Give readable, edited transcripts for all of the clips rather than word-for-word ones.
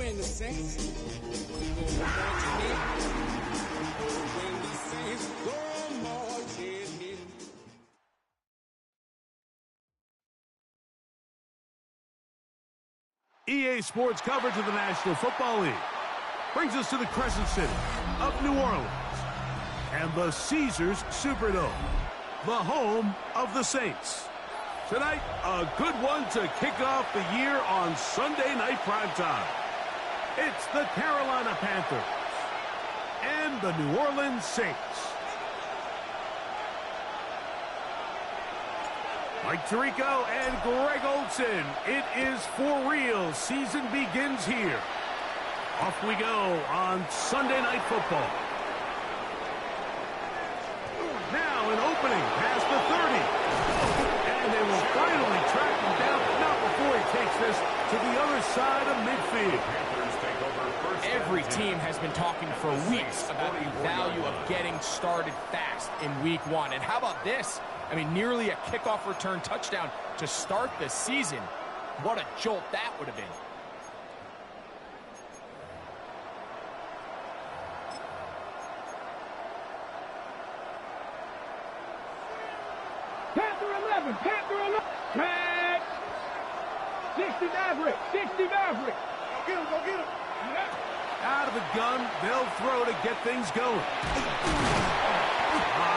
when the Saints go marching in. When the Saints go marching in. EA Sports coverage of the National Football League brings us to the Crescent City of New Orleans and the Caesars Superdome, the home of the Saints. Tonight, a good one to kick off the year on Sunday Night Primetime. It's the Carolina Panthers and the New Orleans Saints. Mike Tirico and Greg Olsen. It is for real. Season begins here. Off we go on Sunday Night Football. Now an opening past the 30. And they will finally track him down, but not before he takes this to the other side of midfield. Every team has been talking for weeks about the value of getting started fast in week one. And how about this? I mean, nearly a kickoff return touchdown to start the season. What a jolt that would have been. Panther 11. Catch. 60 Maverick. 60 Maverick. Go get him. Go get him. Out of the gun, they'll throw to get things going.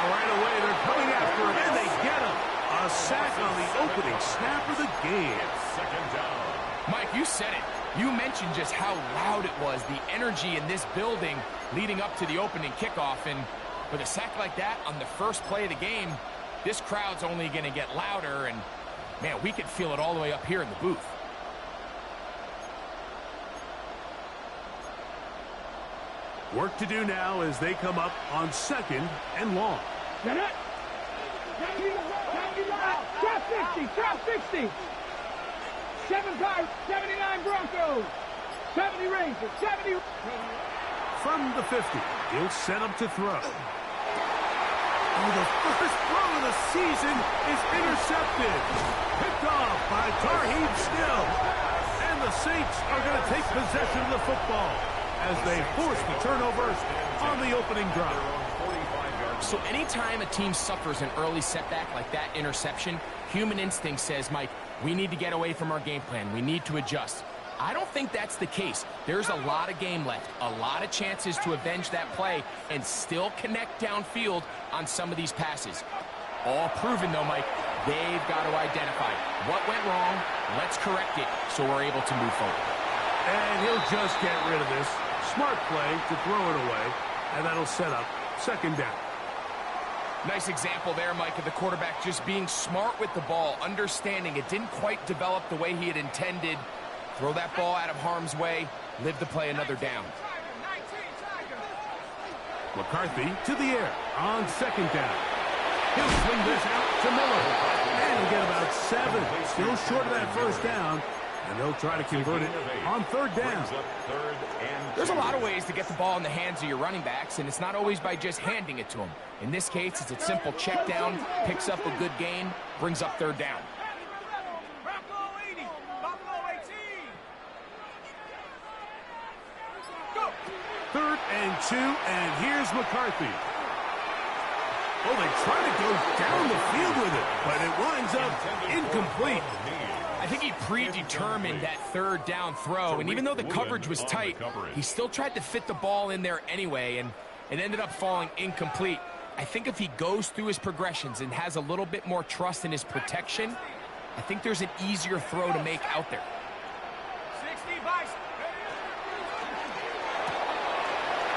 Right away, they're coming after him, and they get him. A sack on the opening snap of the game. Second down. Mike, you said it. You mentioned just how loud it was, the energy in this building leading up to the opening kickoff. And with a sack like that on the first play of the game, this crowd's only going to get louder. And, man, we could feel it all the way up here in the booth. Work to do now as they come up on second and long. Trap 60. Trap 60. 7 Pirates. 79 Broncos. 70 Rangers. 70. From the 50, he'll set him to throw. Oh, the first throw of the season is intercepted. Picked off by Tarheeb Still. And the Saints are going to take possession of the football as they force the turnover on the opening drive. So anytime a team suffers an early setback like that interception, human instinct says, Mike, we need to get away from our game plan. We need to adjust. I don't think that's the case. There's a lot of game left, a lot of chances to avenge that play and still connect downfield on some of these passes. All proven, though, Mike, they've got to identify what went wrong, let's correct it so we're able to move forward. And he'll just get rid of this. Smart play to throw it away, and that'll set up second down. Nice example there, Mike, of the quarterback just being smart with the ball, understanding it didn't quite develop the way he had intended. Throw that ball out of harm's way, live to play another down. McCarthy to the air on second down. He'll swing this out to Miller. And he'll get about 7. Still short of that first down. And they'll try to convert it on third down. There's a lot of ways to get the ball in the hands of your running backs, and it's not always by just handing it to them. In this case, it's a simple check down, picks up a good gain, brings up third down. Third and 2, and here's McCarthy. Oh, they try to go down the field with it, but it winds up incomplete. I think he predetermined that third down throw, and even though the coverage was tight, he still tried to fit the ball in there anyway, and it ended up falling incomplete. I think if he goes through his progressions and has a little bit more trust in his protection, I think there's an easier throw to make out there.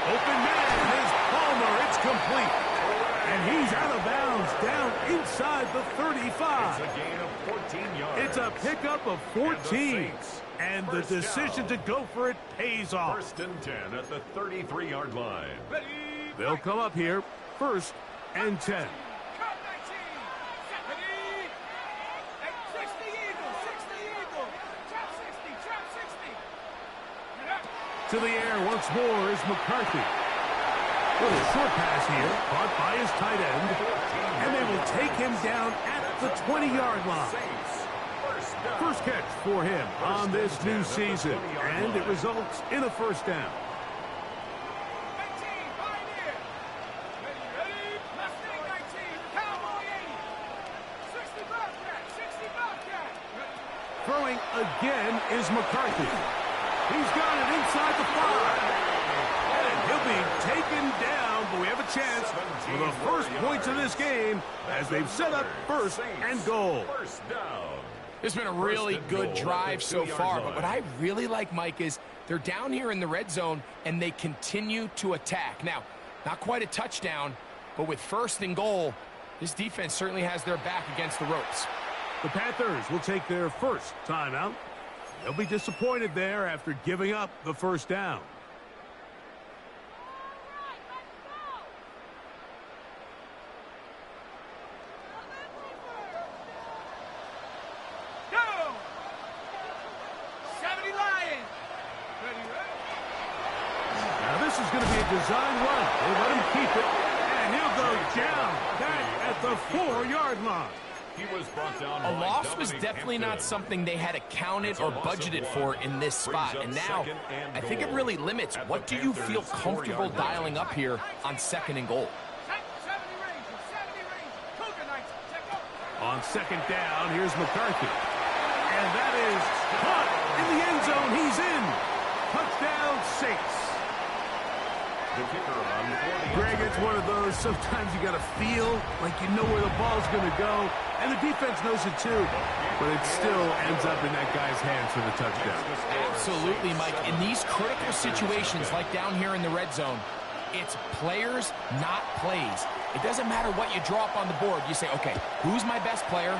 Open man is Palmer. It's complete. And he's out of bounds down inside the 35. It's a gain of 14 yards. It's a pickup of 14. And the decision to go for it pays off. First and 10 at the 33-yard line. They'll come up here, first and 10. To the air once more is McCarthy. Little short pass here, caught by his tight end. And they will take him down at the 20-yard line. down. First catch for him on this new season, and it results in a first down. 19, Pioneer. Ready? Mustang 19, Cowboy 80. 60 Bobcat, 60 Bobcat. Throwing again is McCarthy. He's got it inside the 5. And he'll be taken down, but we have a chance for the first points of this game as they've set up first and goal. First down. It's been a really good drive so far, but what I really like, Mike, is they're down here in the red zone, and they continue to attack. Now, not quite a touchdown, but with first and goal, this defense certainly has their back against the ropes. The Panthers will take their first timeout. They'll be disappointed there after giving up the first down. Go! 70 Lions. Ready? Now this is going to be a design run. They let him keep it, and he'll go down back at the 4-yard line. He was brought down A by loss was Dominic definitely not Hampton. something they had accounted or budgeted for in this spot. And now, I think it really limits what do you feel comfortable dialing up here on second and goal. 70 Rangers, 70 Rangers. Cougar Knights, check up. On second down, here's McCarthy. And that is caught in the end zone. He's in. Touchdown, Saints. The kicker on Greg, it's one of those, sometimes you got to feel like you know where the ball's going to go, and the defense knows it too, but it still ends up in that guy's hands for the touchdown. Absolutely, Mike. In these critical situations, like down here in the red zone, it's players, not plays. It doesn't matter what you draw up on the board. You say, okay, who's my best player?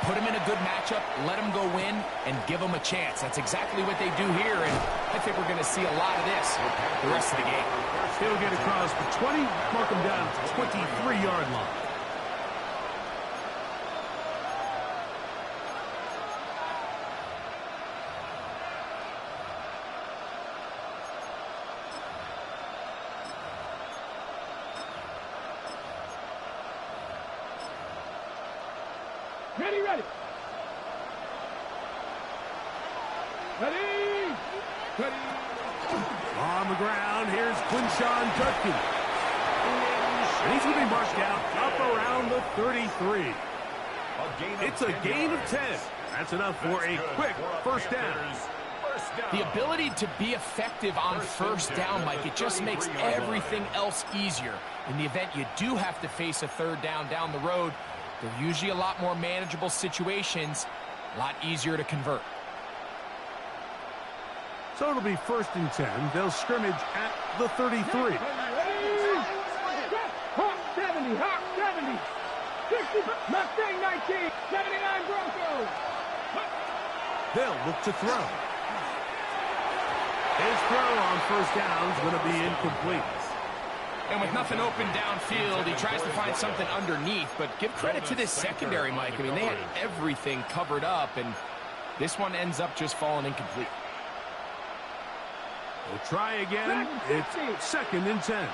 Put him in a good matchup, let him go win, and give him a chance. That's exactly what they do here, and I think we're going to see a lot of this the rest of the game. He'll get across the 20, mark him down at the 23-yard line. Ready, ready. Ready. Ready. On the ground, here's Quinshawn Judkins. And he's going to be marked down up around the 33. It's a gain of 10. That's enough for a quick first down. The ability to be effective on first down, Mike, it just makes everything else easier. In the event you do have to face a third down the road, they're usually a lot more manageable situations, a lot easier to convert. So it'll be first and 10. They'll scrimmage at the 33. Ready. Hawk 70, Hawk 70. 60, Mustang 19, 79 Broncos. They'll look to throw. His throw on first down is going to be incomplete. And with nothing open downfield, he tries to find something underneath. But give credit to this secondary, Mike. I mean, they had everything covered up, and this one ends up just falling incomplete. We'll try again. It's second and 10.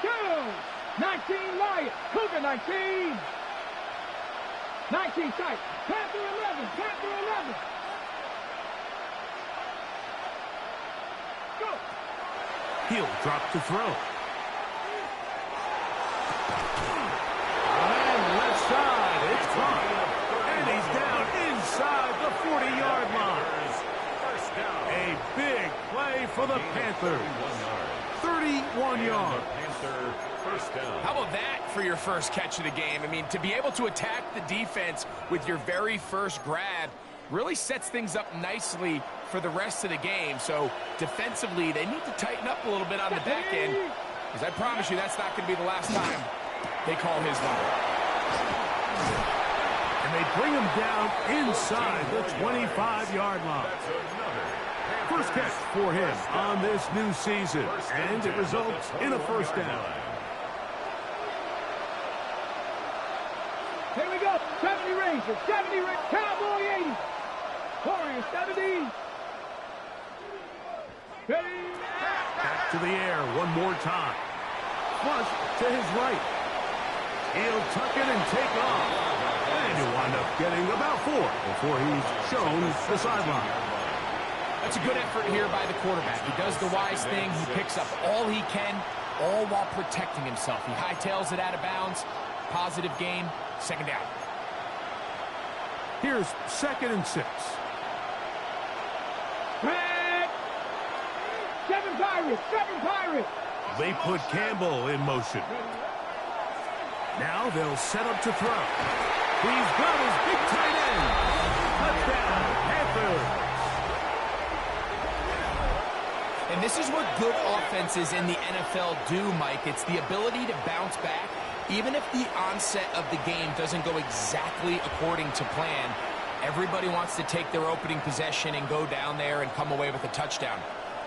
Go! 19 Lions, Cougar 19. 19 tight, Panther 11, Panther 11. Go! He'll drop to throw. And left side, it's caught. And he's down inside the 40-yard line. A big play for the Panthers. 31 yards. How about that for your first catch of the game? I mean, to be able to attack the defense with your very first grab really sets things up nicely for the rest of the game. So defensively, they need to tighten up a little bit on the back end, because I promise you that's not going to be the last time they call his number. And they bring him down inside the 25-yard line. First catch for him on this new season, and it results in a first down. Here we go. 70 Rangers, 70 Rangers, Cowboy 80. Warriors 70. Ready. Back to the air one more time. Flush to his right. He'll tuck it and take off. And he'll wind up getting about 4 before he's shown the sideline. That's a good effort here by the quarterback. He does the wise thing. He picks up all he can, all while protecting himself. He hightails it out of bounds. Positive gain. Second down. Here's 2nd and 6. Back. 7 Pirates. 7 Pirates. They put Campbell in motion. Now they'll set up to throw. He's got his big tight end. Touchdown, Panthers. And this is what good offenses in the NFL do, Mike. It's the ability to bounce back. Even if the onset of the game doesn't go exactly according to plan, everybody wants to take their opening possession and go down there and come away with a touchdown.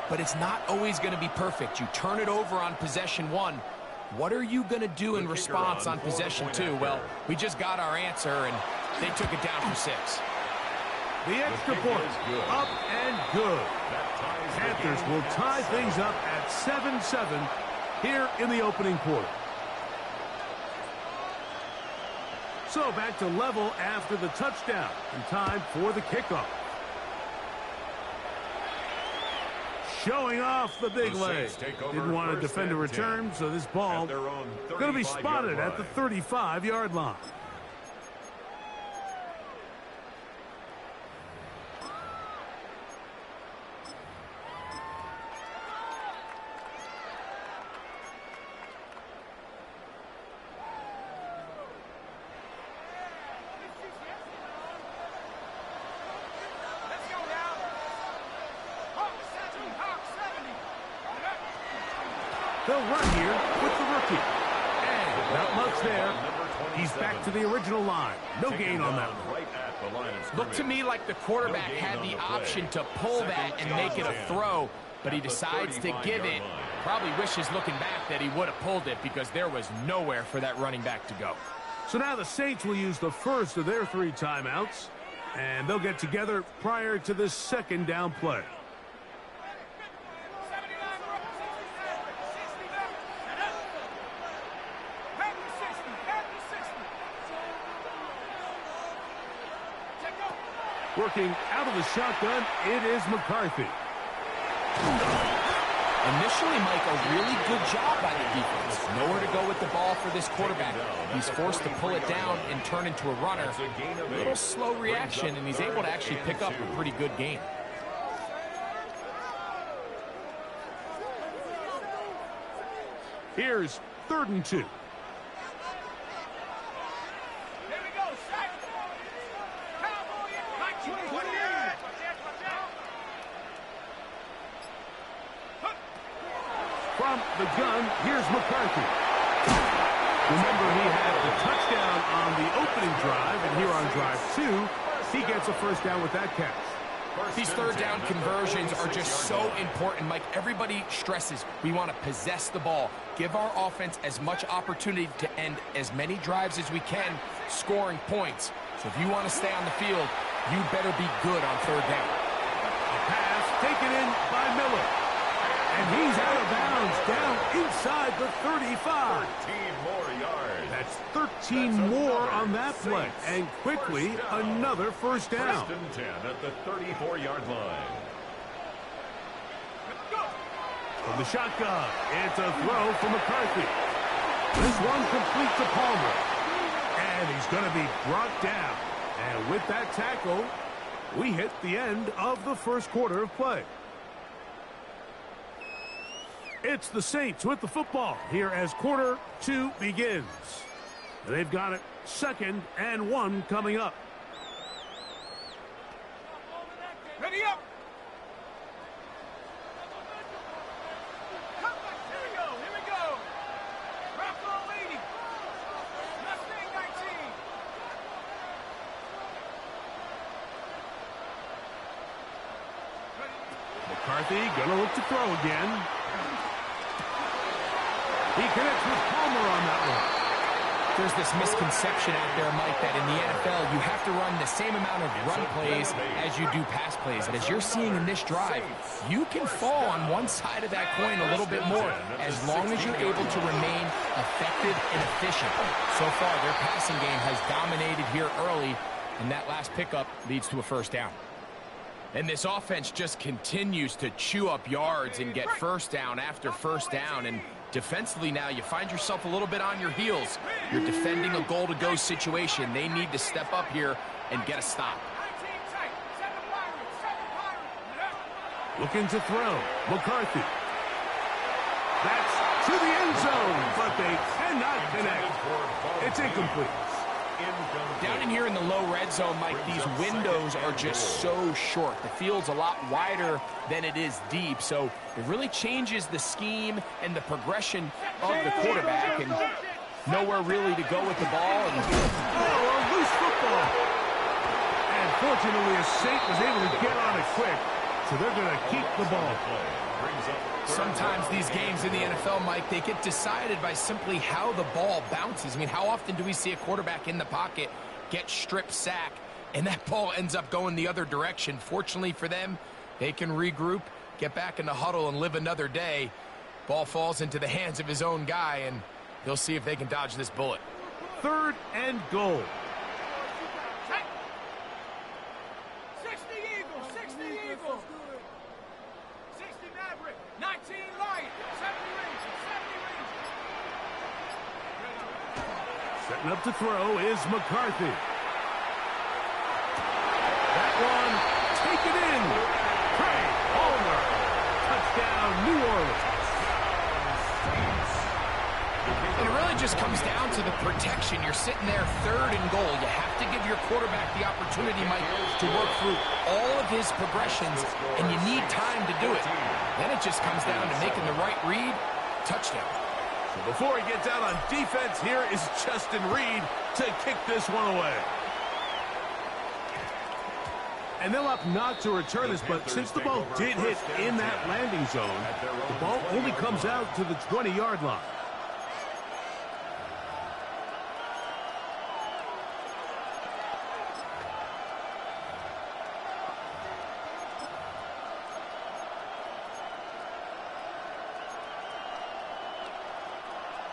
But it's not always going to be perfect. You turn it over on possession 1. What are you going to do in response on possession 2? Well, we just got our answer, and they took it down for 6. The extra point, up and good. Panthers will tie things up at 7-7 here in the opening quarter. So back to level after the touchdown, and time for the kickoff. Showing off the big leg. Didn't want to defend a return, so this ball going to be spotted at the 35-yard line. They'll run here with the rookie. And not much there. He's back to the original line. No gain on that one. Looked to me like the quarterback had the option to pull that and make it a throw, but he decides to give it. Probably wishes looking back that he would have pulled it because there was nowhere for that running back to go. So now the Saints will use the first of their 3 timeouts, and they'll get together prior to this 2nd down play. Working out of the shotgun, it is McCarthy. Initially, Mike, a really good job by the defense. Nowhere to go with the ball for this quarterback. He's forced to pull it down and turn into a runner. A little slow reaction, and he's able to actually pick up a pretty good game. Here's 3rd and 2. From the gun, here's McCarthy. Remember, he had the touchdown on the opening drive, and here on drive 2, he gets a first down with that catch. These 3rd down conversions are just so important, Mike. Everybody stresses we want to possess the ball, give our offense as much opportunity to end as many drives as we can, scoring points. So if you want to stay on the field, you better be good on 3rd down. A pass taken in by Miller. And he's out of bounds, down inside the 35. 13 more yards. That's 13 more on that play. And quickly, another first down. 1st and 10 at the 34-yard line. From the shotgun, it's a throw for McCarthy. This one complete to Palmer. And he's going to be brought down. And with that tackle, we hit the end of the first quarter of play. It's the Saints with the football here as quarter 2 begins. They've got it 2nd and 1 coming up. Ready up. Here we go. Here we go. Rocco leading. Mustang 19. McCarthy gonna look to throw again. He connects with Palmer on that one. There's this misconception out there, Mike, that in the NFL, you have to run the same amount of run plays as you do pass plays. And as you're seeing in this drive, you can fall on one side of that coin a little bit more as long as you're able to remain effective and efficient. So far, their passing game has dominated here early, and that last pickup leads to a first down. And this offense just continues to chew up yards and get first down after first down. And defensively now, you find yourself a little bit on your heels. You're defending a goal-to-go situation. They need to step up here and get a stop. Looking to throw. McCarthy. That's to the end zone, but they cannot connect. It's incomplete. Down in here in the low red zone, Mike, these windows are just so short. The field's a lot wider than it is deep, so it really changes the scheme and the progression of the quarterback, and nowhere really to go with the ball. And a loose football. And fortunately, a Saint was able to get on it quick, so they're going to keep the ball. Sometimes these games in the NFL, Mike, they get decided by simply how the ball bounces. I mean, how often do we see a quarterback in the pocket get strip sack, and that ball ends up going the other direction? Fortunately for them, they can regroup, get back in the huddle, and live another day. Ball falls into the hands of his own guy, and they'll see if they can dodge this bullet. 3rd and goal. 60 Eagles, 60 Eagles. 60 Maverick, 19 Light, 70 Rangers, 70 Rangers. Setting up to throw is McCarthy. That one, taken in. Trey Palmer. Touchdown, New Orleans. And it really just comes down to the protection. You're sitting there 3rd and goal. You have to give your quarterback the opportunity, Mike, to work through all of his progressions, and you need time to do it. Then it just comes down to making the right read. Touchdown. So before he gets out on defense, here is Justin Reed to kick this one away. And they'll opt not to return this, but since the ball did hit in that landing zone, the ball only comes out to the 20-yard line.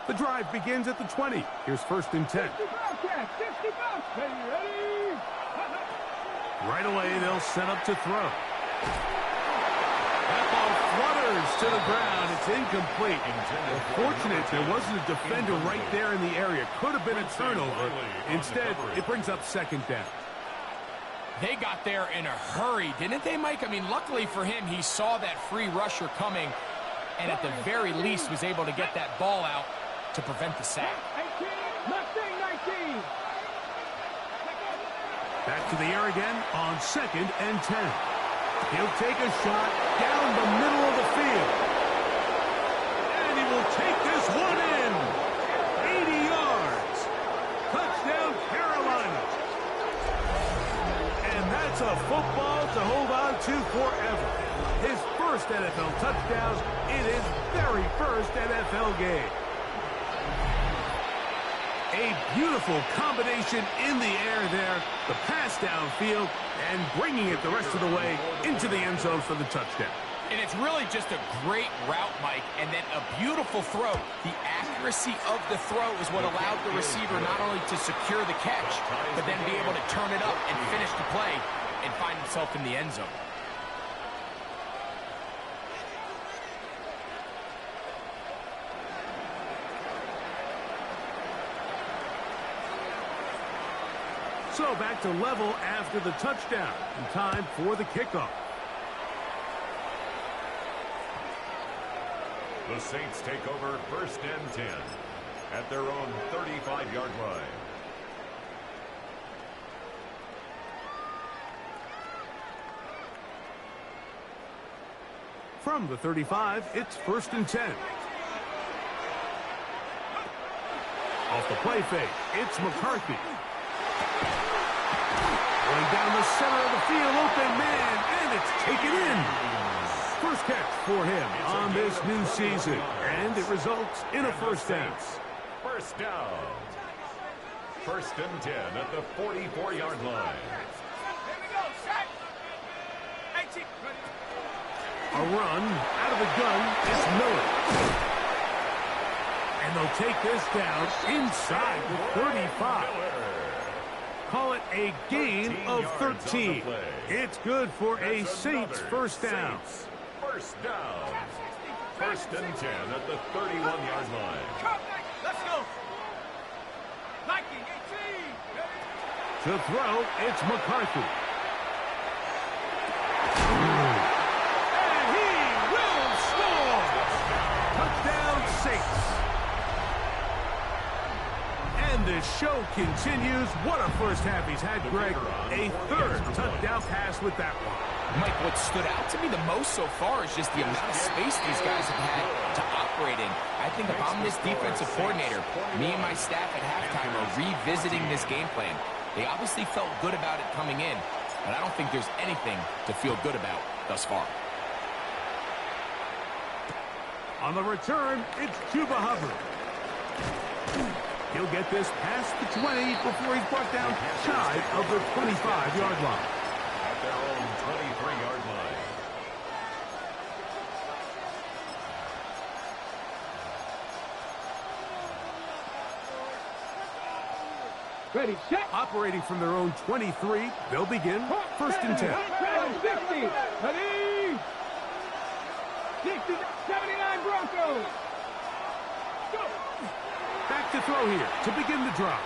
The drive begins at the 20. Here's 1st and 10. 60 Bobcats, 60 Bobcats. Ready? Right away, they'll set up to throw. That ball flutters to the ground. It's incomplete. Fortunate there wasn't a defender right there in the area. Could have been a turnover. Instead, it brings up 2nd down. They got there in a hurry, didn't they, Mike? I mean, luckily for him, he saw that free rusher coming, and at the very least was able to get that ball out to prevent the sack. 18, Mustang 19. Back to the air again on 2nd and 10. He'll take a shot down the middle of the field. And he will take this one in. 80 yards. Touchdown, Carolina. And that's a football to hold on to forever. His first NFL touchdown in his very first NFL game. A beautiful combination in the air there, the pass downfield, and bringing it the rest of the way into the end zone for the touchdown. And it's really just a great route, Mike, and then a beautiful throw. The accuracy of the throw is what allowed the receiver not only to secure the catch, but then be able to turn it up and finish the play and find himself in the end zone. So back to level after the touchdown. And time for the kickoff. The Saints take over 1st and 10 at their own 35-yard line. From the 35, it's 1st and 10. Off the play fake, it's McCarthy. Going down the center of the field, open man, and it's taken in. First catch for him on this new season, and it results in a first down. First down. First and 10 at the 44-yard line. A run out of the gun is Miller. And they'll take this down inside the 35. Call it a gain of 13. It's good for a Saints first down. First down. First and 10 at the 31-yard line. Let's go. To throw, it's McCarthy. And he will score! Touchdown, Saints. And the show continues. What a first half he's had, Greg. A third touchdown pass with that one. Mike, what stood out to me the most so far is just the amount of space these guys have had to operate in. I think if I'm this defensive coordinator, me and my staff at halftime are revisiting this game plan. They obviously felt good about it coming in, but I don't think there's anything to feel good about thus far. On the return, it's Chuba Hubbard. He'll get this past the 20 before he's brought down shy of the 25-yard line. At their own 23-yard line. Ready, set. Operating from their own 23, they'll begin first and 10. 50. Ready. 60, 79 Broncos. Go. Back to throw here to begin the drive.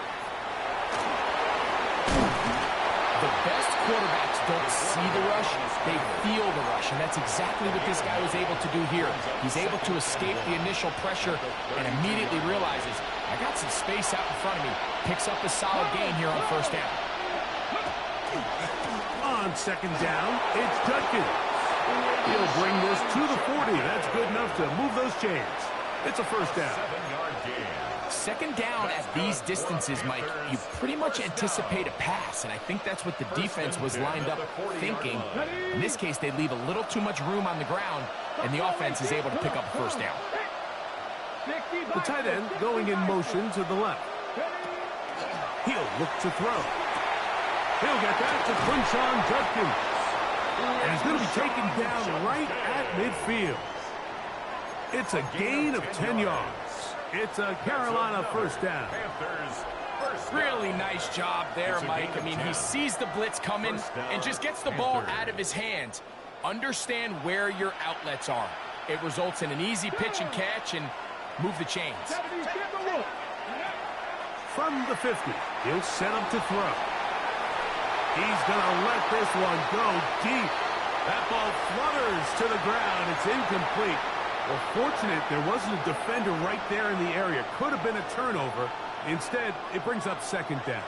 The best quarterbacks don't see the rush, they feel the rush, and that's exactly what this guy was able to do here. He's able to escape the initial pressure and immediately realizes, I got some space out in front of me. Picks up a solid gain here on first down. On second down, it's Judkins. He'll bring this to the 40. That's good enough to move those chains. It's a first down. 7-yard gain. Second down at these distances, Mike, you pretty much anticipate a pass, and I think that's what the defense was lined up thinking. In this case, they leave a little too much room on the ground, and the offense is able to pick up a first down. The tight end going in motion to the left. He'll look to throw. He'll get that to Quinshon Judkins. And he's going to be taken down right at midfield. It's a gain of 10 yards. It's a Carolina first down. Panthers first down. Really nice job there, Mike. I mean, he sees the blitz coming and just gets the ball out of his hands. Understand where your outlets are. It results in an easy pitch and catch and move the chains. From the 50, he'll set up to throw. He's going to let this one go deep. That ball flutters to the ground. It's incomplete. Well, fortunate there wasn't a defender right there in the area. Could have been a turnover. Instead, it brings up second down.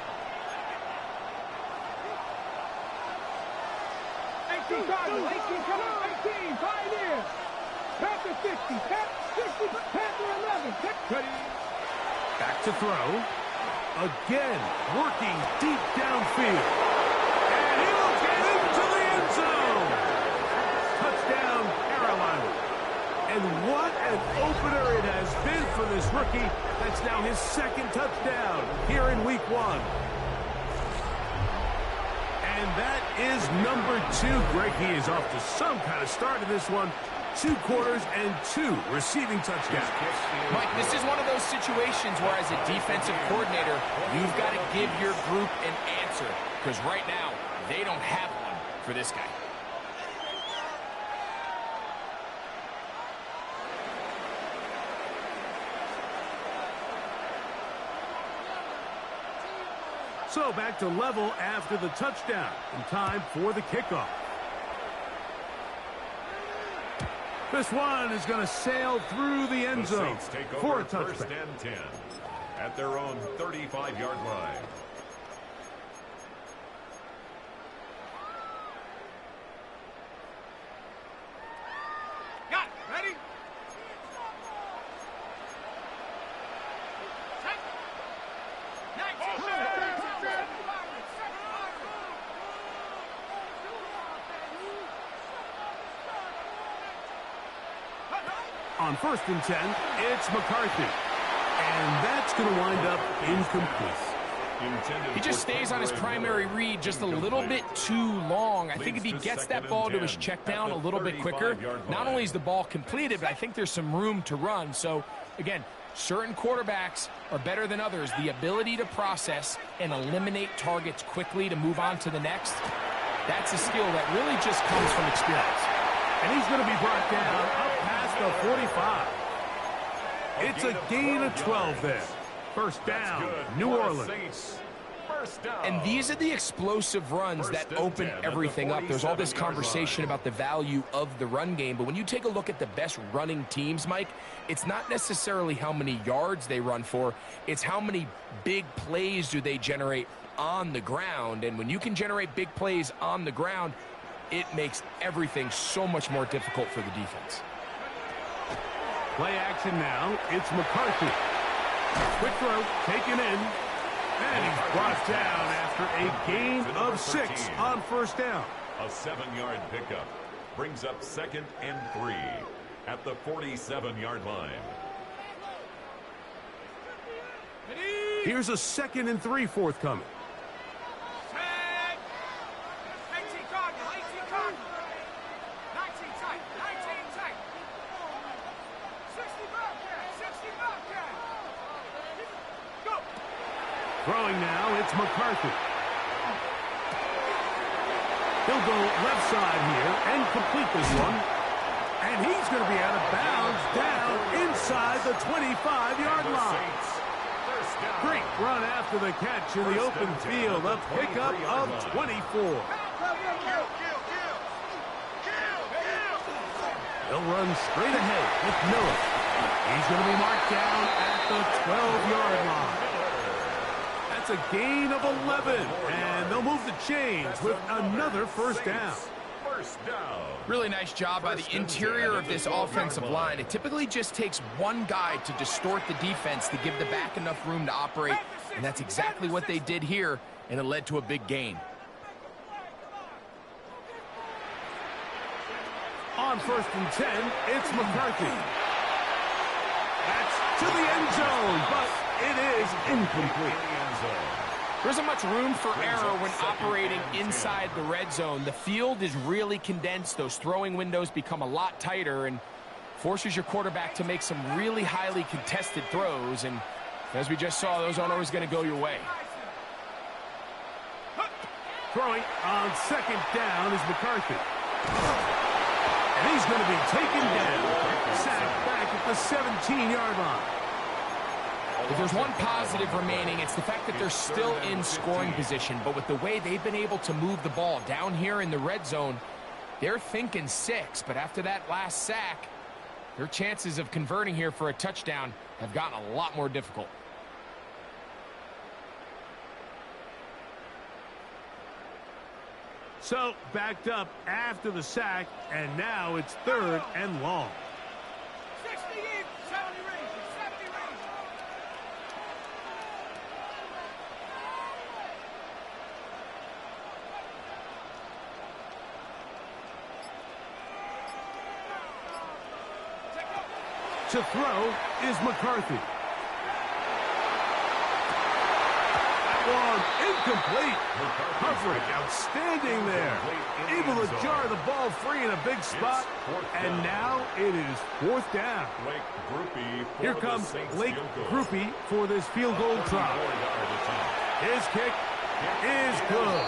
18 Cardinals, 18 coming up, 18, Pioneers. Panther 60, Panther 11. Ready. Back to throw. Again, working deep downfield. And he'll get into the end zone. Touchdown, Carolina. And what an opener it has been for this rookie. That's now his second touchdown here in week 1. And that is number 2. Greg, he is off to some kind of start in this one. 2 quarters and 2 receiving touchdowns. Mike, this is one of those situations where as a defensive coordinator, you've got to give your group an answer. Because right now, they don't have one for this guy. So back to level after the touchdown. And time for the kickoff. This one is going to sail through the end zone for a touchdown. First and 10 at their own 35-yard line. Got it. Ready? On first and 10, it's McCarthy. And that's going to wind up incomplete. He just stays on his primary read just a little bit too long. I think if he gets that ball to his check down a little bit quicker, not only is the ball completed, but I think there's some room to run. So, again, certain quarterbacks are better than others. The ability to process and eliminate targets quickly to move on to the next, that's a skill that really just comes from experience. And he's going to be brought down up past the 45. It's a gain of 12 there. First down, New Orleans. And these are the explosive runs that open everything up. There's all this conversation about the value of the run game, but when you take a look at the best running teams, Mike, it's not necessarily how many yards they run for, it's how many big plays do they generate on the ground. And when you can generate big plays on the ground, it makes everything so much more difficult for the defense. Play action now. It's McCarthy. Quick throw, taken in. And he's brought down after a gain of 6 on first down. A 7-yard pickup brings up 2nd and 3 at the 47-yard line. Here's a 2nd and 3 forthcoming. Throwing now, it's McCarthy. He'll go left side here and complete this one. And he's going to be out of bounds down inside the 25-yard line. Great run after the catch in the open field. A pickup of 24. He'll run straight ahead with Miller. He's going to be marked down at the 12-yard line. A gain of 11, and they'll move the chains with another first down. Really nice job by the interior of this offensive line. It typically just takes one guy to distort the defense to give the back enough room to operate, and that's exactly what they did here, and it led to a big gain. On 1st and 10, it's McCarthy. That's to the end zone, but it is incomplete. There isn't much room for error when operating inside the red zone. The field is really condensed. Those throwing windows become a lot tighter and forces your quarterback to make some really highly contested throws. And as we just saw, those aren't always going to go your way. Throwing on 2nd down is McCarthy. And he's going to be taken down. Sacked back at the 17-yard line. If there's one positive remaining, it's the fact that they're still in scoring position. But with the way they've been able to move the ball down here in the red zone, they're thinking 6. But after that last sack, their chances of converting here for a touchdown have gotten a lot more difficult. So, backed up after the sack, and now it's 3rd and long. 60 deep, 70 range, 70 range. To throw is McCarthy. That one incomplete. Coverage outstanding there. Able to jar the ball free in a big spot. And now it is 4th down. Here comes Blake Grupe for this field goal try. His kick is good.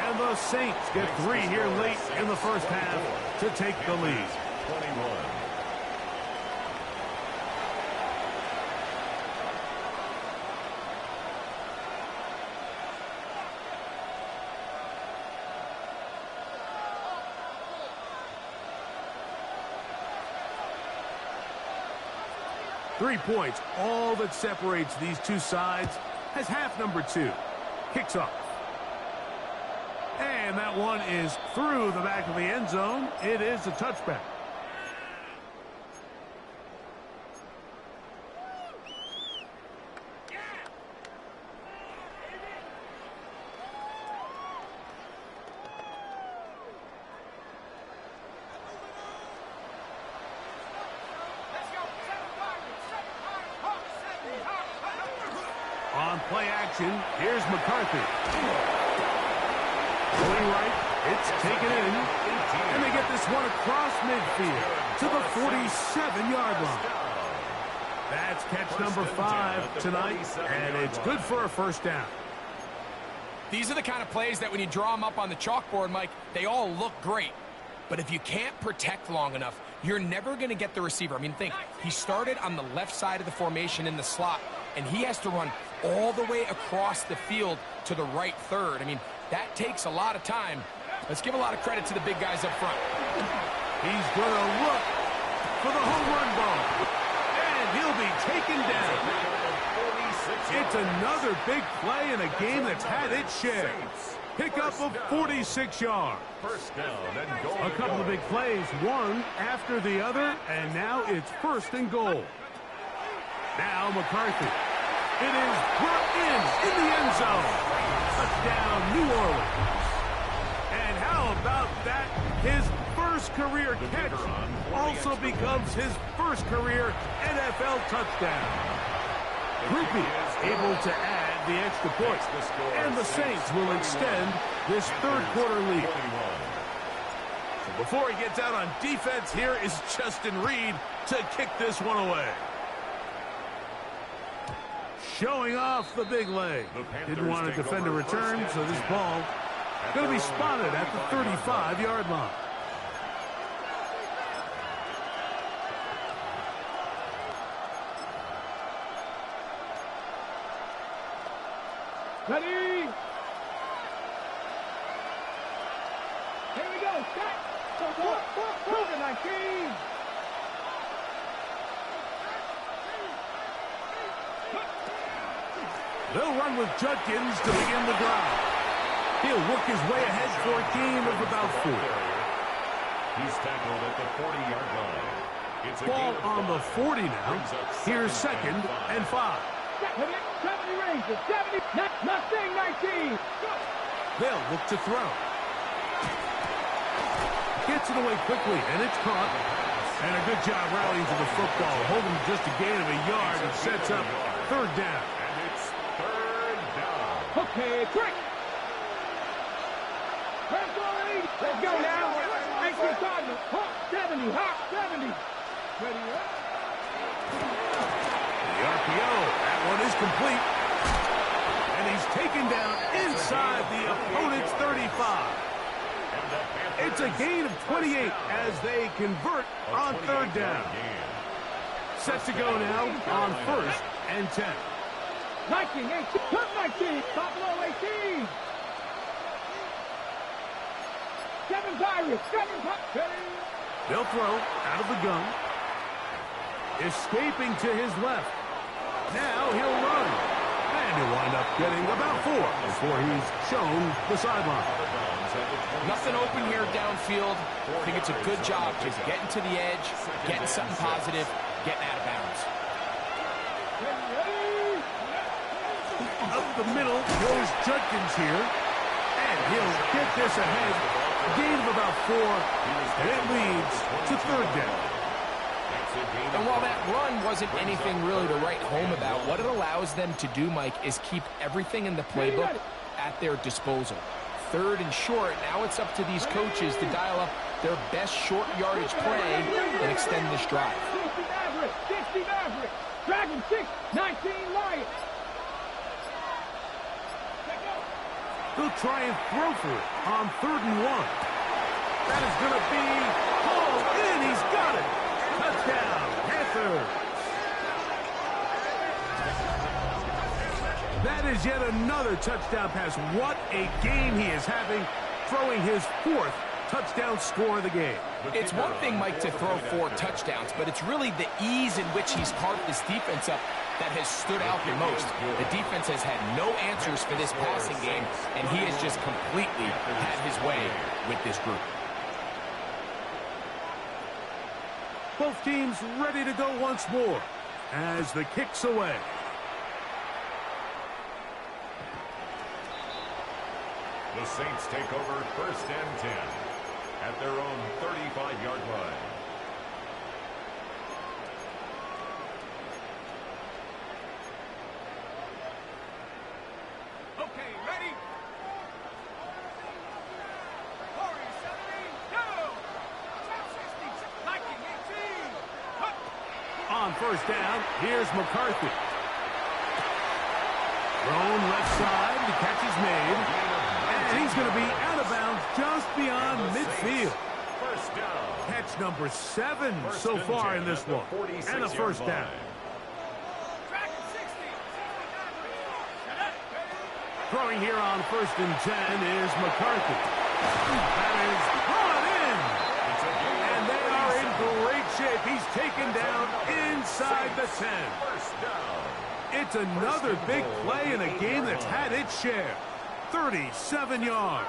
And the Saints get 3 here late in the first half to take the lead. 21. Three points, all that separates these two sides, as half number 2 kicks off. And that one is through the back of the end zone. It is a touchback. action. Here's McCarthy. Going right. It's taken in. And they get this one across midfield to the 47-yard line. That's catch number 5 tonight, and it's good for a first down. These are the kind of plays that when you draw them up on the chalkboard, Mike, they all look great. But if you can't protect long enough, you're never going to get the receiver. I mean, think, he started on the left side of the formation in the slot, and he has to run all the way across the field to the right third. I mean, that takes a lot of time. Let's give a lot of credit to the big guys up front. He's going to look for the home run ball, and he'll be taken down. It's another big play in a game that's had its share. Pickup of 46 yards. First down and goal. A couple of big plays, one after the other, and now it's first and goal. Now McCarthy. It is brought in the end zone. Touchdown, New Orleans. And how about that? His first career catch also becomes his first career NFL touchdown. Grupe able to add the extra point, and the Saints will extend this third quarter lead. So before he gets out on defense, here is Justin Reed to kick this one away. Showing off the big leg. Didn't want to defend a return, so this ball going to be spotted at the 35-yard line. Ready? Here we go. Set. Move it, 19. They'll run with Judkins to begin the drive. He'll work his way ahead for a gain of about 4. He's tackled at the 40-yard line. It's a Ball gain of on the 5. 40 now. Here's second and 5. 70 Rangers. 70. Nothing, 19. They'll look to throw. Gets it away quickly, and it's caught. And a good job rallying to the football. Holding just a gain of a yard and sets up third down. And it's third down. Okay, trick. Let's go now. 19 Cardinals. Hawk 70. Hawk 70. Ready up. The RPO. That one is complete. And he's taken down inside the opponent's 35. It's a gain of 28 as they convert on third down. Set to go now on first and 10. 19, 18, turn 19, Buffalo 18. 7 Pirates, 7 Pirates. They'll throw out of the gun. Escaping to his left. Now he'll run. And he'll wind up getting about 4 before he's shown the sideline. Nothing open here downfield. I think it's a good job just getting to the edge, getting something positive, getting out of bounds. Up the middle goes Judkins here. And he'll get this ahead. Gain of about 4. And it leads to third down. And while that run wasn't anything really to write home about, what it allows them to do, Mike, is keep everything in the playbook at their disposal. Third and short, now it's up to these coaches to dial up their best short yardage play and extend this drive. 60 Maverick, 60 Maverick. Dragon 6, 19 Lions. They'll try and throw for it on third and 1. That is going to be hauled in. He's got it. Touchdown, Panthers. That is yet another touchdown pass. What a game he is having, throwing his 4th touchdown score of the game. It's one thing, Mike, to throw 4 touchdowns, but it's really the ease in which he's carved this defense up that has stood out the most. The defense has had no answers for this passing game, and he has just completely had his way with this group. Both teams ready to go once more as the kick's away. The Saints take over first and 10 at their own 35-yard line. first down. Here's McCarthy. Thrown left side. The catch is made. And he's going to be out of bounds just beyond midfield. First down. Catch number 7 so far in this one. And a first down. Throwing here on 1st and 10 is McCarthy. That is brought in. And they are in great shape. He's taken down inside the 10. First down. It's another big play in a game that's had its share. 37 yards.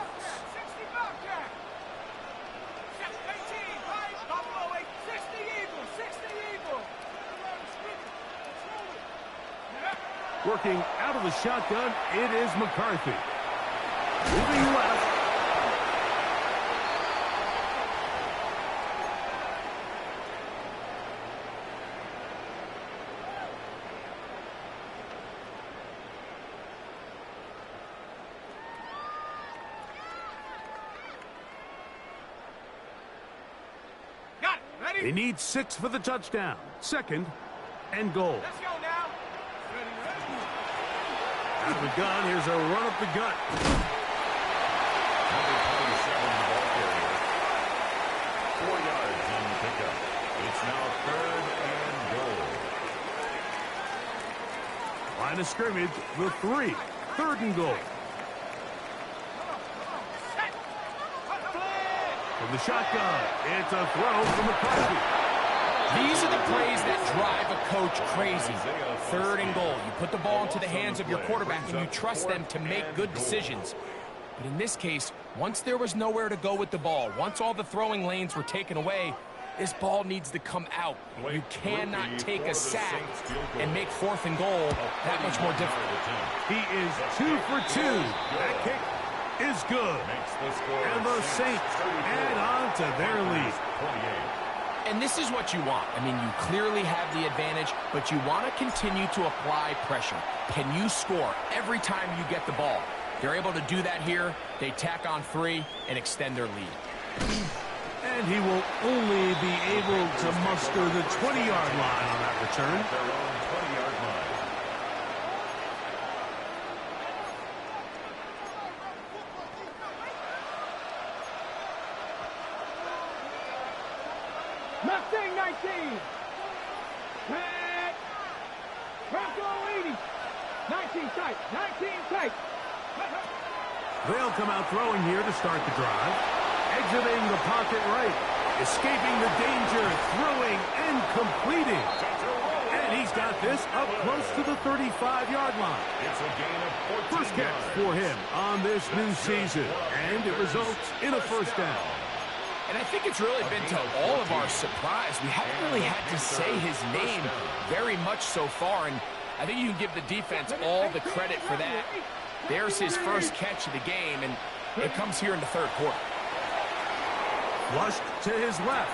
Working out of the shotgun, it is McCarthy. Moving left. They need 6 for the touchdown. 2nd and goal. Let's go now. Out of the gun, here's a run up the gut. Number 27, the ball carrier. 4 yards on the pickup. It's now 3rd and goal. Line of scrimmage, the 3. 3rd and goal. From the shotgun, it's a throw from McCarthy. These are the plays that drive a coach crazy. 3rd and goal. You put the ball into the hands of your quarterback and you trust them to make good decisions. But in this case, once there was nowhere to go with the ball, once all the throwing lanes were taken away, this ball needs to come out. You cannot take a sack and make 4th and goal that much more difficult. He is 2 for 2. That kick is good. And the Saints add on to their lead. And this is what you want. I mean, you clearly have the advantage, but you want to continue to apply pressure. Can you score every time you get the ball? They're able to do that here. They tack on 3 and extend their lead. And he will only be able to muster the 20-yard line on that return. Their own 20-yard line. Mustang 19. Pat. Bronco 80. 19 tight. 19 tight. They'll come out throwing here to start the drive. Exiting the pocket right. Escaping the danger. Throwing and completing. And he's got this up close to the 35-yard line. It's a gain of 14 First catch for him on this new season. And it results in a first down. And I think it's really been to all of our surprise. We haven't really had to say his name very much so far, and I think you can give the defense all the credit for that. There's his first catch of the game, and it comes here in the 3rd quarter. Flushed to his left.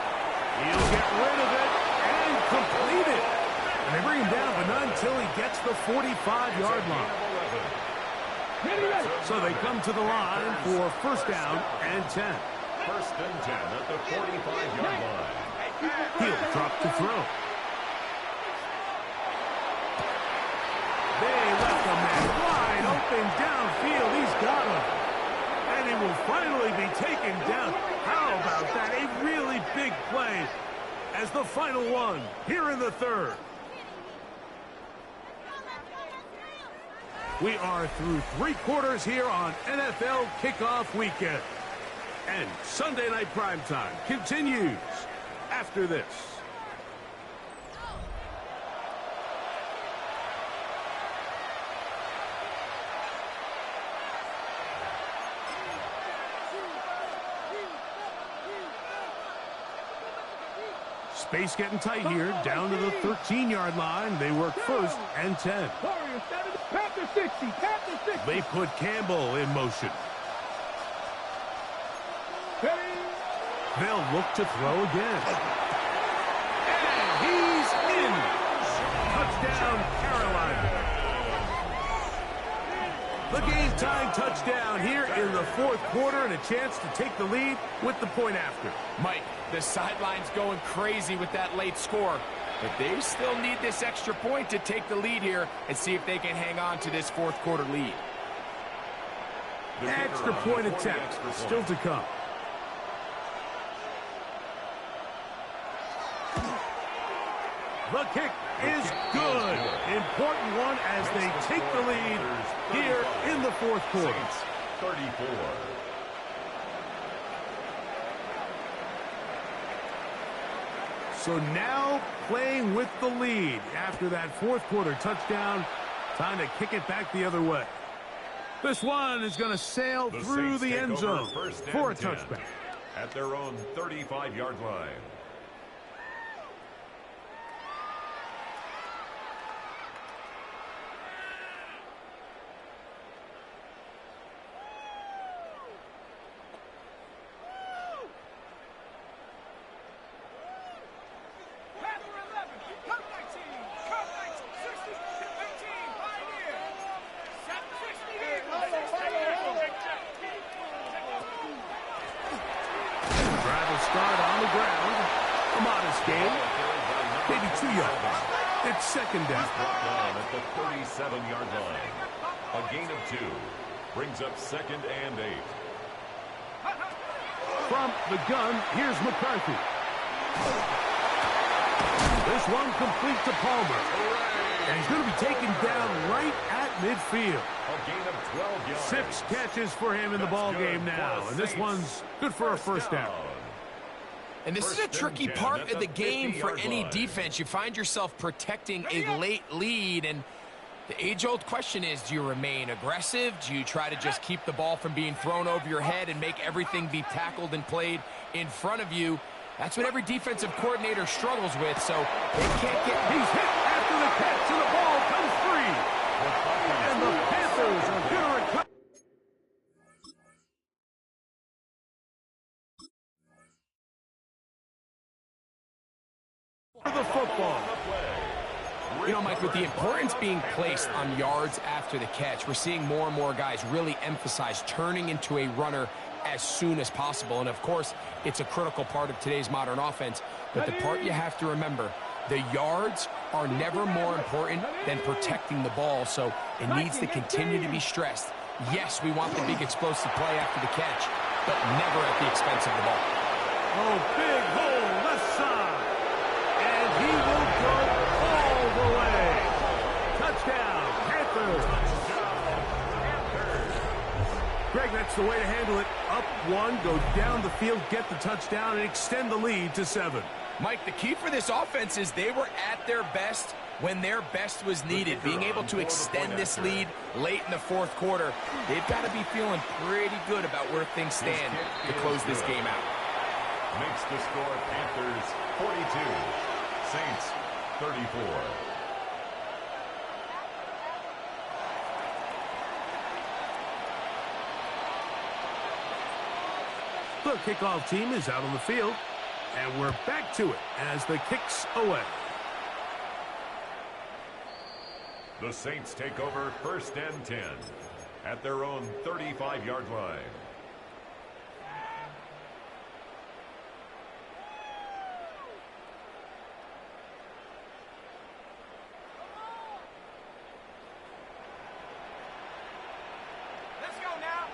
He'll get rid of it and complete it. And they bring him down, but not until he gets the 45-yard line. So they come to the line for first down and 10. 1st and 10 at the 45-yard line. He'll drop to throw. They left a man wide open downfield. He's got him. And he will finally be taken down. How about that? A really big play as the final one here in the 3rd. We are through 3 quarters here on NFL Kickoff Weekend. And Sunday Night Primetime continues after this. Space getting tight here, down to the 13-yard line. They work 1st and 10. Panther 60, Panther 60. They put Campbell in motion. They'll look to throw again. And he's in. Touchdown, Carolina. The game-tying touchdown here in the 4th quarter, and a chance to take the lead with the point after. Mike, the sideline's going crazy with that late score. But they still need this extra point to take the lead here and see if they can hang on to this fourth quarter lead. Extra point attempt still to come. The kick is good. Important one as they take the lead here in the fourth quarter. 34. So now playing with the lead after that fourth quarter touchdown. Time to kick it back the other way. This one is going to sail through the end zone for a touchback. At their own 35-yard line. Start on the ground. A modest gain. Maybe 2 yards. It's second down. At the 37-yard line. A gain of 2. Brings up 2nd and 8. From the gun, here's McCarthy. This one complete to Palmer. And he's going to be taken down right at midfield. A gain of 12 yards. 6 catches for him in the ball game now. And this one's good for a first down. And this is a tricky part of the game for any defense. You find yourself protecting a late lead, and the age-old question is, do you remain aggressive? Do you try to just keep the ball from being thrown over your head and make everything be tackled and played in front of you? That's what every defensive coordinator struggles with, so they can't get... He's hit after the catch, and the ball comes free. And the Panthers are going to recover. The football. You know, Mike, with the importance being placed on yards after the catch, we're seeing more and more guys really emphasize turning into a runner as soon as possible. And, of course, it's a critical part of today's modern offense. But the part you have to remember, the yards are never more important than protecting the ball, so it needs to continue to be stressed. Yes, we want the big explosive play after the catch, but never at the expense of the ball. Oh, big hole left side. And he will go all the way. Touchdown, Panthers. Greg, that's the way to handle it. Up one, go down the field, get the touchdown, and extend the lead to 7. Mike, the key for this offense is they were at their best when their best was needed. Being able to extend this lead late in the fourth quarter, they've got to be feeling pretty good about where things stand to close this game out. Makes the score Panthers 42, Saints 34. The kickoff team is out on the field, and we're back to it as the kick's away. The Saints take over 1st and 10 at their own 35-yard line. Let's go now.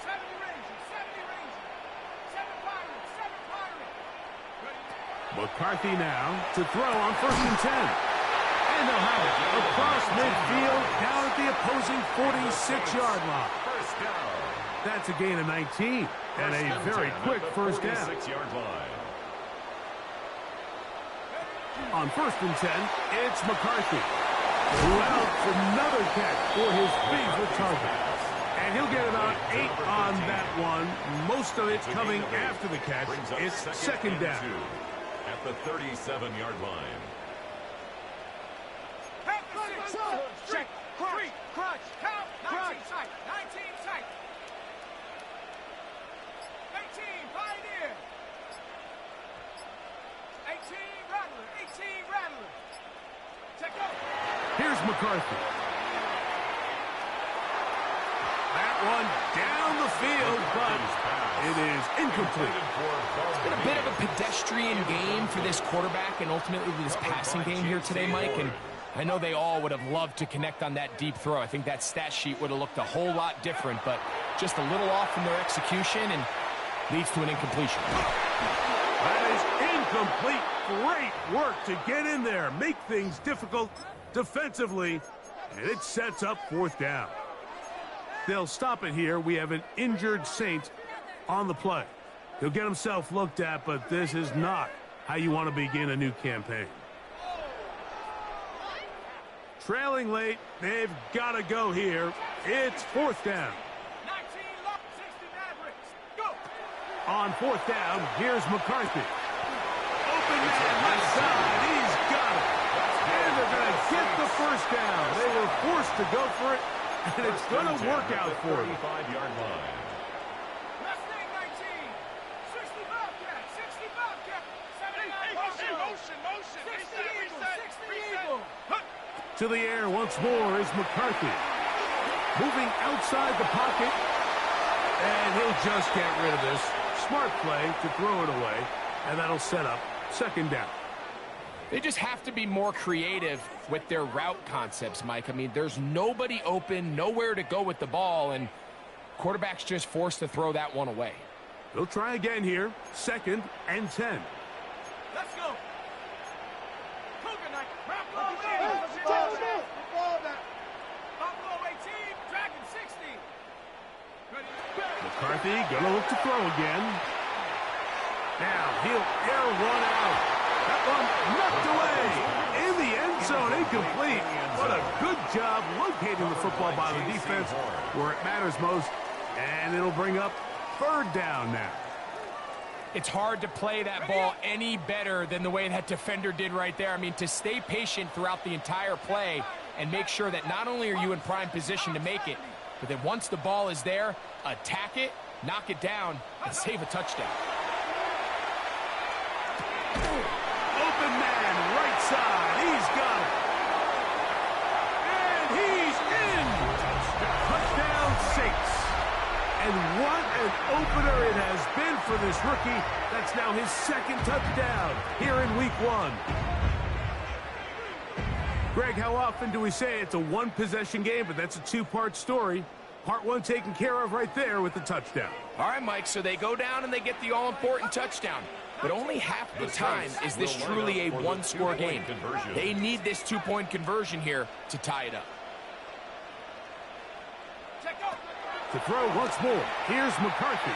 70 Rangers, 70 Rangers. 7 Pirates, 7 Pirates. McCarthy now to throw on 1st and 10. And they'll have it across midfield down at the opposing 46-yard line. First down. That's a gain of 19 and a very quick first down. 46-yard line. On 1st and 10, it's McCarthy, who outs another catch for his favorite target. And he'll get about 8 on that one. Most of it coming after the catch. It's second down. At the 37-yard line. Check, crunch, count, 19 tight, 19 tight. 18, Pioneer. 18, Rattler, 18, Rattler. Check out. Here's McCarthy. That one down the field, but it is incomplete. It's been a bit of a pedestrian game for this quarterback and ultimately this passing game here today, Mike. And I know they all would have loved to connect on that deep throw. I think that stat sheet would have looked a whole lot different, but just a little off from their execution and leads to an incompletion. That is incomplete. Great work to get in there, make things difficult defensively, and it sets up 4th down. They'll stop it here. We have an injured Saint on the play. He'll get himself looked at, but this is not how you want to begin a new campaign. Trailing late, they've got to go here. It's 4th down. 19 lock, 60 Mavericks. Go! On 4th down, here's McCarthy. Open man left side. He's got it. And they're going to get the 1st down. They were forced to go for it, and it's going to work out for them. 35-yard line. Left wing 19. 60 Bobcat, 60 Bobcat. 79 motion. 60 Eagle, 60 Eagle. To the air once more is McCarthy. Moving outside the pocket. And he'll just get rid of this. Smart play to throw it away. And that'll set up 2nd down. They just have to be more creative with their route concepts, Mike. I mean, there's nobody open, nowhere to go with the ball, and quarterback's just forced to throw that one away. They'll try again here. 2nd and 10. Let's go. Cougar Knight. Buffalo 18. Dragon 60. McCarthy gonna look to throw again. Now he'll air one out. That one knocked away. In the end zone, incomplete. What a good job locating the football by the defense where it matters most. And it'll bring up 3rd down now. It's hard to play that ball any better than the way that defender did right there. I mean, to stay patient throughout the entire play and make sure that not only are you in prime position to make it, but then once the ball is there, attack it, knock it down, and save a touchdown. Open man, right side. He's got it. And he's in. Touchdown Saints. And what an opener it has been for this rookie. That's now his 2nd touchdown here in week 1. Greg, how often do we say it's a 1-possession game, but that's a 2-part story? Part 1 taken care of right there with the touchdown. All right, Mike, so they go down and they get the all-important touchdown. But only half the time is this truly a 1-score game. They need this 2-point conversion here to tie it up. To throw once more, here's McCarthy.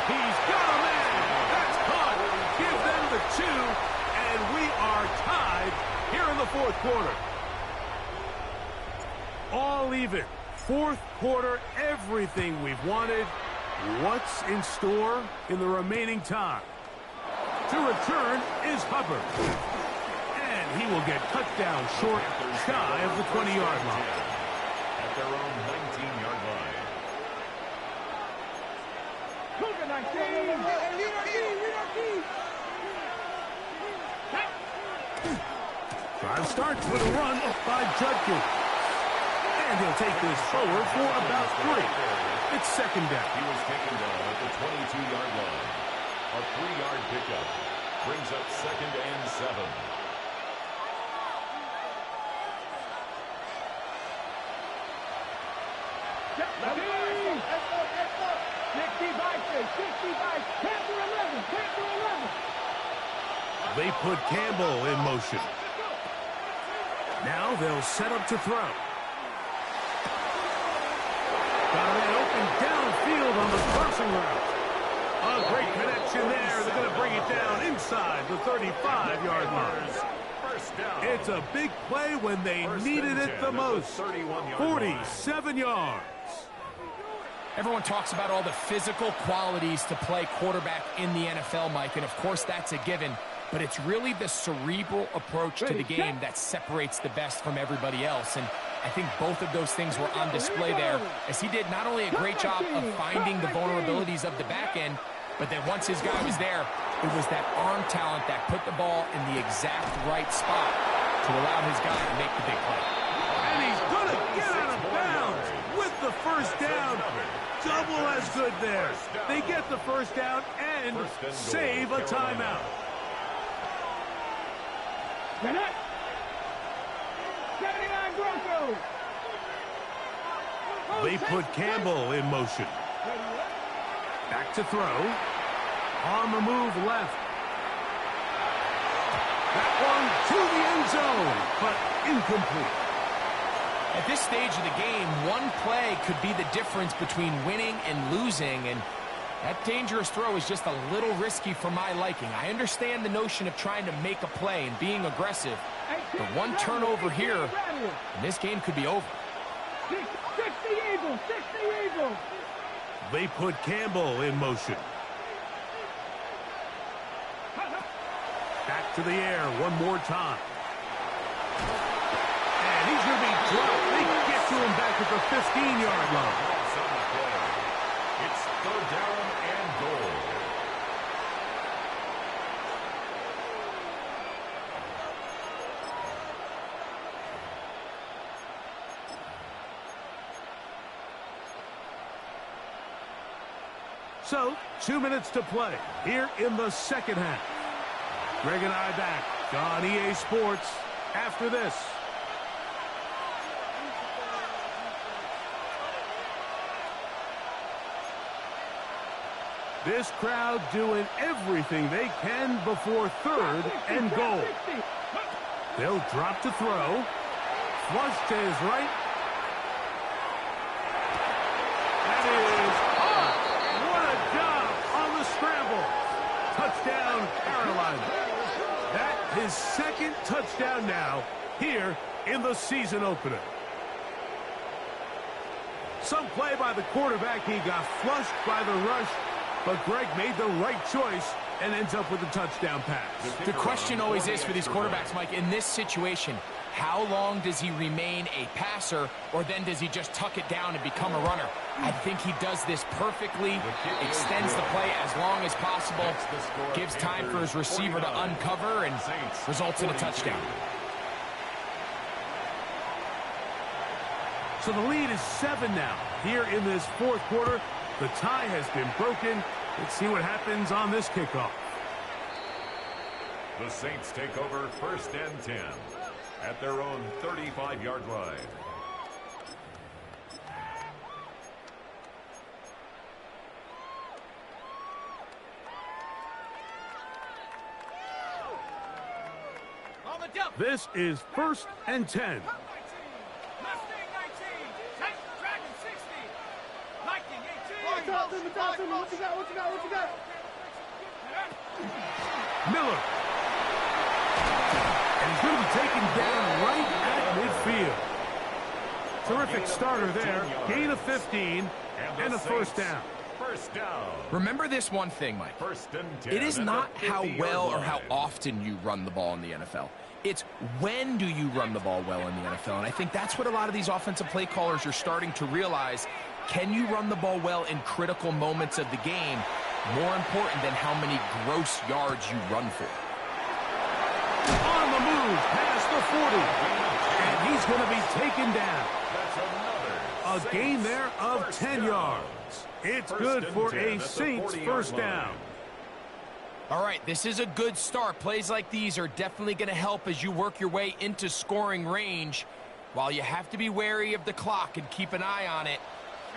He's got a man. That's caught. Give them the 2, and we are tied here in the 4th quarter. All even. 4th quarter, everything we've wanted. What's in store in the remaining time? To return is Hubbard. And he will get cut down short, shy of the 20-yard line. At their own 19-yard line. Cougar 19. Drive starts with a run by Judkins. And he'll take this forward for about 3. It's 2nd down. He was taken down at the 22-yard line. A 3-yard pickup brings up 2nd and 7. They put Campbell in motion. Now they'll set up to throw. Got a man open downfield on the crossing route. A great connection there. They're going to bring it down inside the 35-yard line. First down. It's a big play when they needed it the most. 47 yards. Everyone talks about all the physical qualities to play quarterback in the NFL, Mike, and of course that's a given. But it's really the cerebral approach to the game that separates the best from everybody else. And I think both of those things were on display there, as he did not only a great job of finding the vulnerabilities of the back end, but then once his guy was there, it was that arm talent that put the ball in the exact right spot to allow his guy to make the big play. And he's going to get out of bounds with the 1st down. double as good there. They get the first down and save a timeout. Get it. 79 Broncos. They put Campbell in motion. Back to throw. On the move left. That one to the end zone, but incomplete. At this stage of the game, one play could be the difference between winning and losing, and that dangerous throw is just a little risky for my liking. I understand the notion of trying to make a play and being aggressive, but one turnover here, and this game could be over. 60 Eagles, 60 Eagles. They put Campbell in motion. Back to the air one more time. And he's going to be dropped. They get to him back at the 15-yard line. It's third down and goal. So, 2 minutes to play here in the second half. Greg and I back on EA Sports after this. This crowd doing everything they can before third and goal. They'll drop to throw. Flush to his right. That is, what a job on the scramble. Touchdown, Carolina. That his second touchdown now here in the season opener. Some play by the quarterback. He got flushed by the rush, but Greg made the right choice and ends up with a touchdown pass. The question always is for these quarterbacks, Mike, in this situation, how long does he remain a passer, or then does he just tuck it down and become a runner? I think he does this perfectly, extends the play as long as possible, gives time for his receiver to uncover, and results in a touchdown. So the lead is 7 now. Here in this fourth quarter, the tie has been broken. Let's see what happens on this kickoff. The Saints take over first and 10 at their own 35-yard line. This is first and 10. What you got? Miller. And he's going to be taken down right at midfield. Terrific starter there. Gain of 15 and a first down. First down. Remember this one thing, Mike. First and 10 It is not how well or how line. often you run the ball in the NFL. It's when do you run the ball well in the NFL. And I think that's what a lot of these offensive play callers are starting to realize. Can you run the ball well in critical moments of the game? More important than how many gross yards you run for. On the move past the 40. And he's going to be taken down. That's A gain there of 10 yards. It's good for a Saints first down. All right, this is a good start. Plays like these are definitely going to help as you work your way into scoring range. While you have to be wary of the clock and keep an eye on it,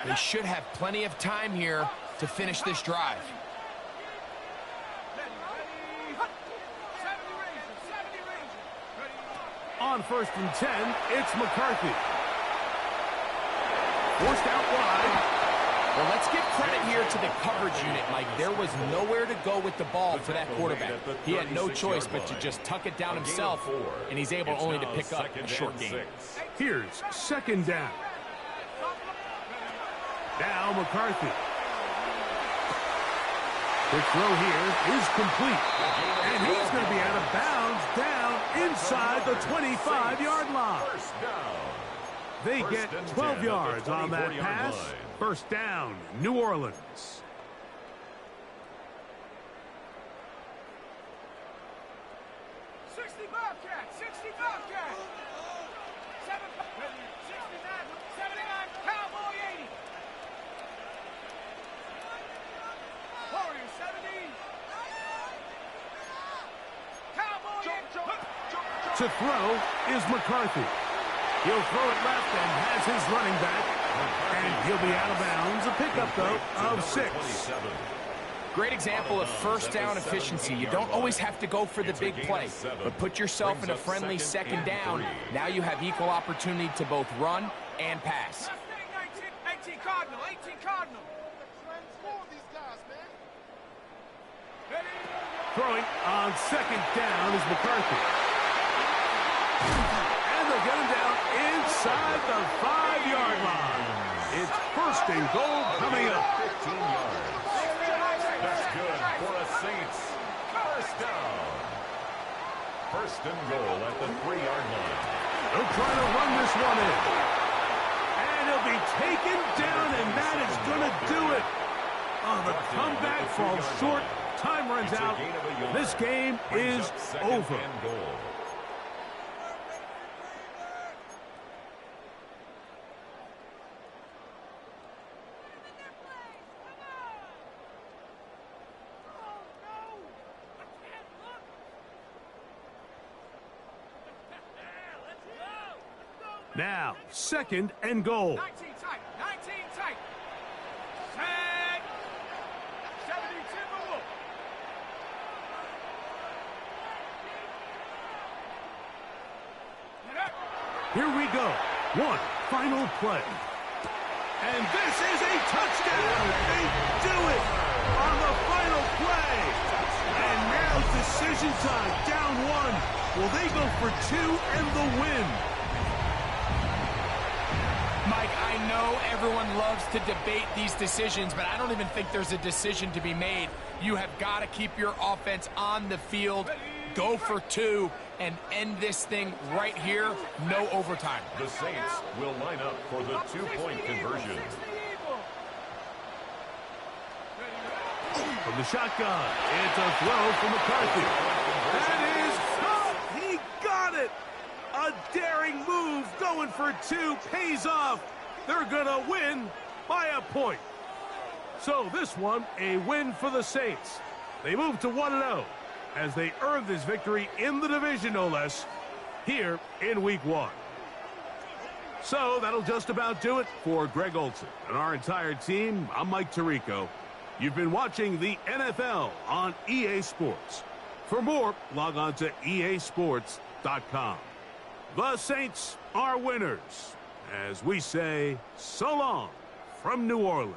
they should have plenty of time here to finish this drive. On first and 10, it's McCarthy. Forced out wide. Well, let's give credit here to the coverage unit, Mike. There was nowhere to go with the ball for that quarterback. He had no choice but to just tuck it down himself, and he's able only to pick up a short gain. Here's second down. Now McCarthy. The throw here is complete. And he's going to be out of bounds down inside the 25-yard line. They get 12 yards on that pass. First down, New Orleans. 60 Bobcats, 60 Bobcats. 69, Cowboy 80. To throw is McCarthy. He'll throw it left and has his running back. And he'll be out of bounds. A pickup, though, of 6. Great example of first down efficiency. You don't always have to go for the big play, but put yourself in a friendly second down. Now you have equal opportunity to both run and pass. 18 Cardinal, 18 Cardinal. Throwing on second down is McCarthy. And they'll get him down inside the 5-yard line. It's first and goal coming up. 15 yards. That's good for the Saints. First down. First and goal at the 3-yard line. They'll try to run this one in. And he'll be taken down, and that is going to do it. Oh, the comeback falls short. Time runs out. This game is over. Now, second and goal. 19 tight, 19 tight. Set. 72 move. Here we go. One final play. And this is a touchdown. They do it on the final play. And now decision time. Down 1. Will they go for 2 and the win? Mike, I know everyone loves to debate these decisions, but I don't even think there's a decision to be made. You have got to keep your offense on the field, go for 2, and end this thing right here, no overtime. The Saints will line up for the 2-point conversion. From the shotgun, it's a throw from McCarthy. That is caught. He got it. A daring move, going for 2, pays off. They're going to win by a point. So this one, a win for the Saints. They move to 1-0 as they earn this victory in the division, no less, here in Week 1. So that'll just about do it for Greg Olsen and our entire team. I'm Mike Tirico. You've been watching the NFL on EA Sports. For more, log on to easports.com. The Saints are winners, as we say so long from New Orleans.